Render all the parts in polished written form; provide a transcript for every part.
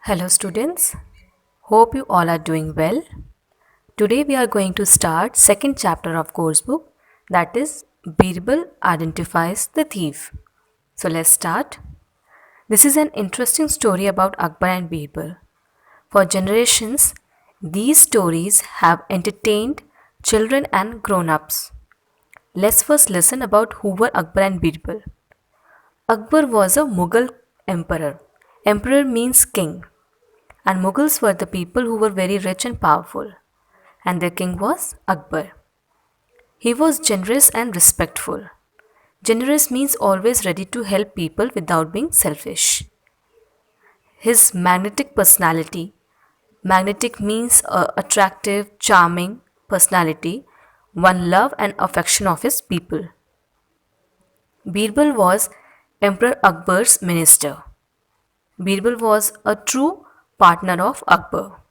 Hello students, hope you all are doing well. Today we are going to start second chapter of course book, that is Birbal identifies the thief. So let's start. This is an interesting story about Akbar and Birbal. For generations, these stories have entertained children and grown-ups. Let's first listen about who were Akbar and Birbal. Akbar was a Mughal emperor. Emperor means king. And Mughals were the people who were very rich and powerful, and their king was Akbar. He was generous and respectful. Generous means always ready to help people without being selfish. His magnetic means attractive, charming personality, won love and affection of his people. Birbal was Emperor Akbar's minister. Birbal was a true partner of Akbar.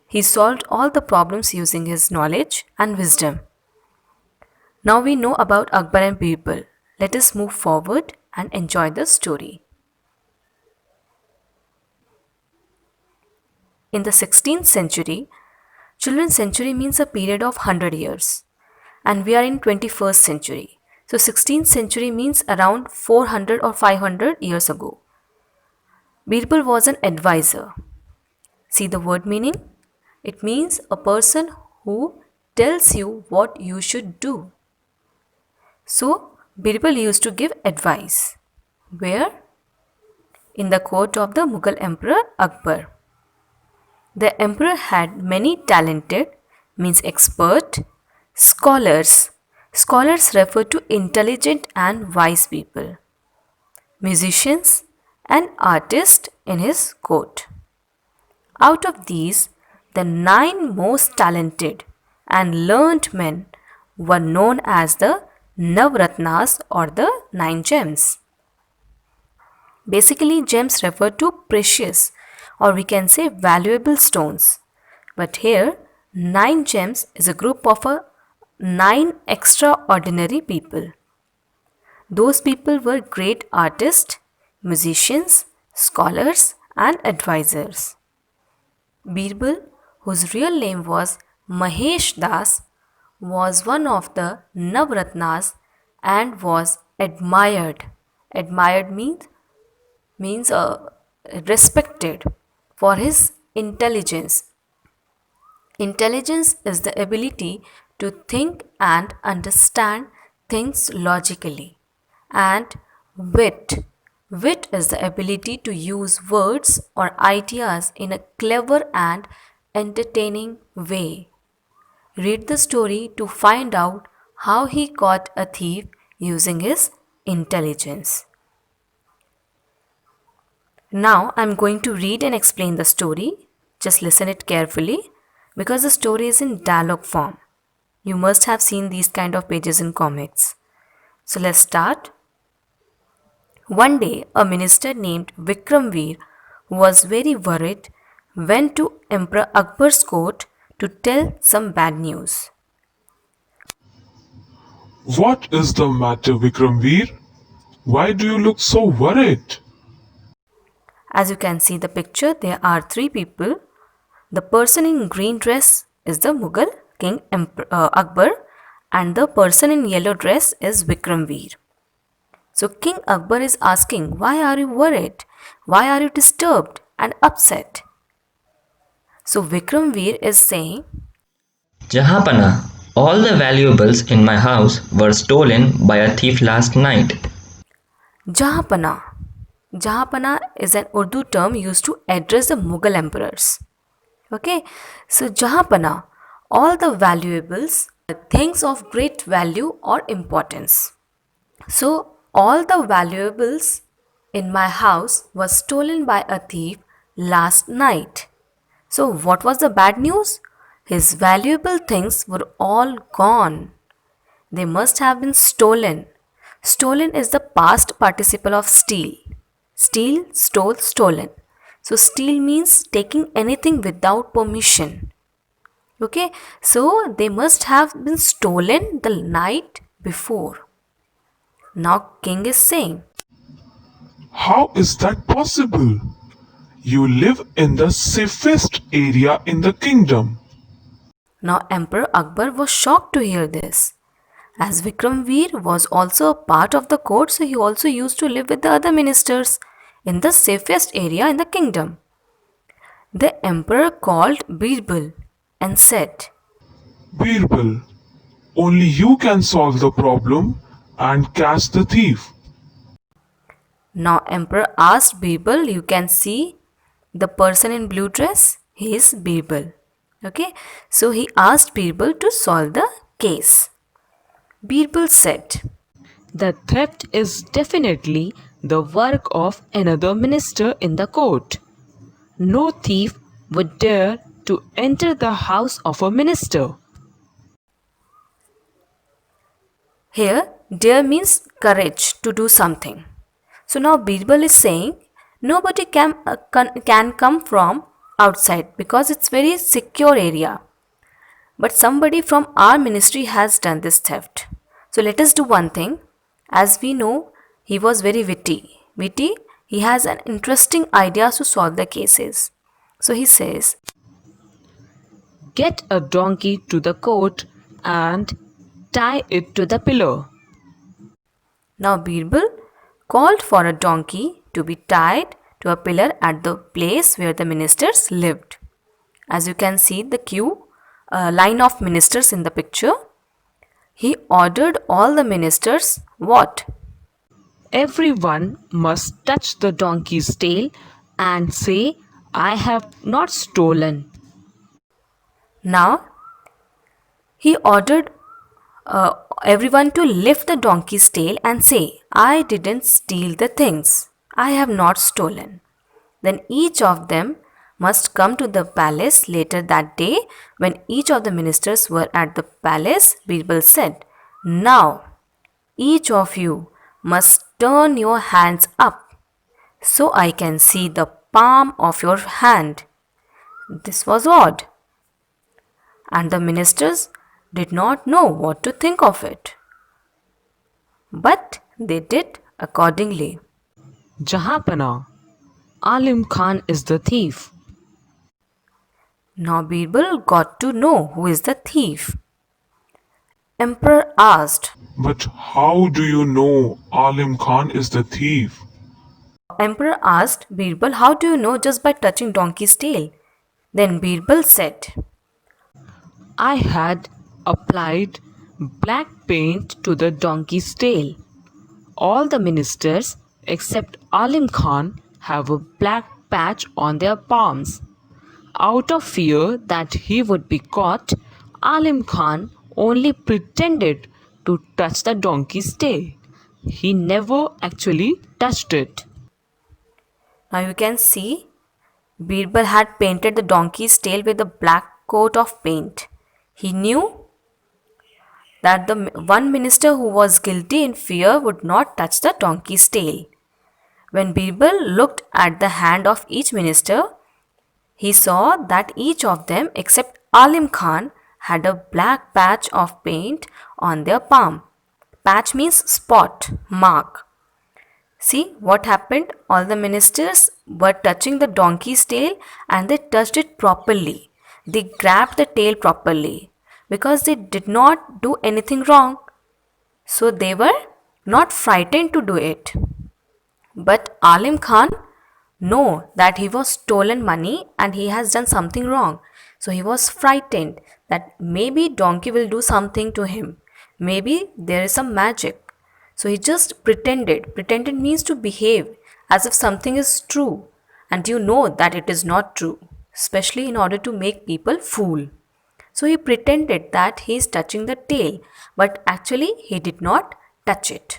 He solved all the problems using his knowledge and wisdom. Now we know about Akbar and Birbal. Let us move forward and enjoy the story. In the 16th century, children's century means a period of 100 years, and we are in 21st century. So 16th century means around 400 or 500 years ago. Birbal was an advisor. See the word meaning? It means a person who tells you what you should do. So, Birbal used to give advice. Where? In the court of the Mughal Emperor Akbar. The emperor had many talented, means expert, scholars. Scholars refer to intelligent and wise people. Musicians and artists in his court. Out of these, the 9 most talented and learned men were known as the Navratnas or the 9 gems. Basically, gems refer to precious or we can say valuable stones. But here, 9 gems is a group of 9 extraordinary people. Those people were great artists, musicians, scholars, and advisors. Birbal, whose real name was Mahesh Das, was one of the Navratnas and was admired. Admired means respected for his intelligence. Intelligence is the ability to think and understand things logically. And wit. Wit is the ability to use words or ideas in a clever and entertaining way. Read the story to find out how he caught a thief using his intelligence. Now I am going to read and explain the story. Just listen it carefully because the story is in dialogue form. You must have seen these kind of pages in comics. So let's start. One day, a minister named Vikramveer, who was very worried, went to Emperor Akbar's court to tell some bad news. What is the matter, Vikramveer? Why do you look so worried? As you can see the picture, there are 3 people. The person in green dress is the Mughal king Akbar, and the person in yellow dress is Vikramveer. So King Akbar is asking, why are you worried? Why are you disturbed and upset? So Vikramveer is saying, Jahapana, all the valuables in my house were stolen by a thief last night. Jahapana. Jahapana is an Urdu term used to address the Mughal emperors. Okay, so Jahapana, all the valuables, things of great value or importance. So all the valuables in my house was stolen by a thief last night. So what was the bad news? His valuable things were all gone. They must have been stolen. Stolen is the past participle of steal. Steal, stole, stolen. So steal means taking anything without permission. Okay, so they must have been stolen the night before. Now king is saying, How is that possible? You live in the safest area in the kingdom. Now Emperor Akbar was shocked to hear this. As Vikram Veer was also a part of the court, so he also used to live with the other ministers in the safest area in the kingdom. The emperor called Birbal and said, Birbal, only you can solve the problem and catch the thief. Now emperor asked Birbal, you can see the person in blue dress, he is Birbal. Okay, so he asked Birbal to solve the case. Birbal said, The theft is definitely the work of another minister in the court. No thief would dare to enter the house of a minister. here dare means courage to do something. So now Birbal is saying nobody can come from outside because it's very secure area. But somebody from our ministry has done this theft. So let us do one thing. As we know, he was very witty. He has an interesting idea to solve the cases. So he says, Get a donkey to the court and tie it to the pillar. now Birbal called for a donkey to be tied to a pillar at the place where the ministers lived. As you can see the line of ministers in the picture. He ordered all the ministers what? Everyone must touch the donkey's tail and say, I have not stolen. Now he ordered everyone to lift the donkey's tail and say, I didn't steal the things. I have not stolen. Then each of them must come to the palace later that day. When each of the ministers were at the palace, Birbal said, Now each of you must turn your hands up so I can see the palm of your hand. This was odd, and the ministers did not know what to think of it. But they did accordingly. Jahapana, Alim Khan is the thief. Now Birbal got to know who is the thief. Emperor asked. But how do you know Alim Khan is the thief? Emperor asked Birbal, how do you know just by touching donkey's tail? Then Birbal said, I had applied black paint to the donkey's tail. All the ministers except Alim Khan have a black patch on their palms. Out of fear that he would be caught, Alim Khan only pretended to touch the donkey's tail. He never actually touched it. Now you can see Birbal had painted the donkey's tail with a black coat of paint. He knew that the one minister who was guilty in fear would not touch the donkey's tail. When Birbal looked at the hand of each minister, he saw that each of them except Alim Khan had a black patch of paint on their palm. Patch means spot, mark. See what happened? All the ministers were touching the donkey's tail and they touched it properly. They grabbed the tail properly because they did not do anything wrong. So they were not frightened to do it. But Alim Khan know that he was stolen money and he has done something wrong. So he was frightened that maybe donkey will do something to him. Maybe there is some magic. So he just pretended. Pretended means to behave as if something is true and you know that it is not true, especially in order to make people fool. So he pretended that he is touching the tail, but actually he did not touch it.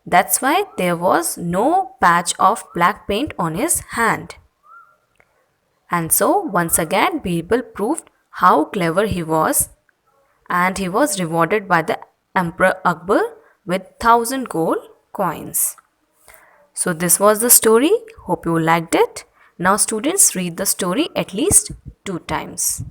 That's why there was no patch of black paint on his hand. And so once again Birbal proved how clever he was, and he was rewarded by the Emperor Akbar with 1,000 gold coins. So this was the story. Hope you liked it. Now students, read the story at least 2 times.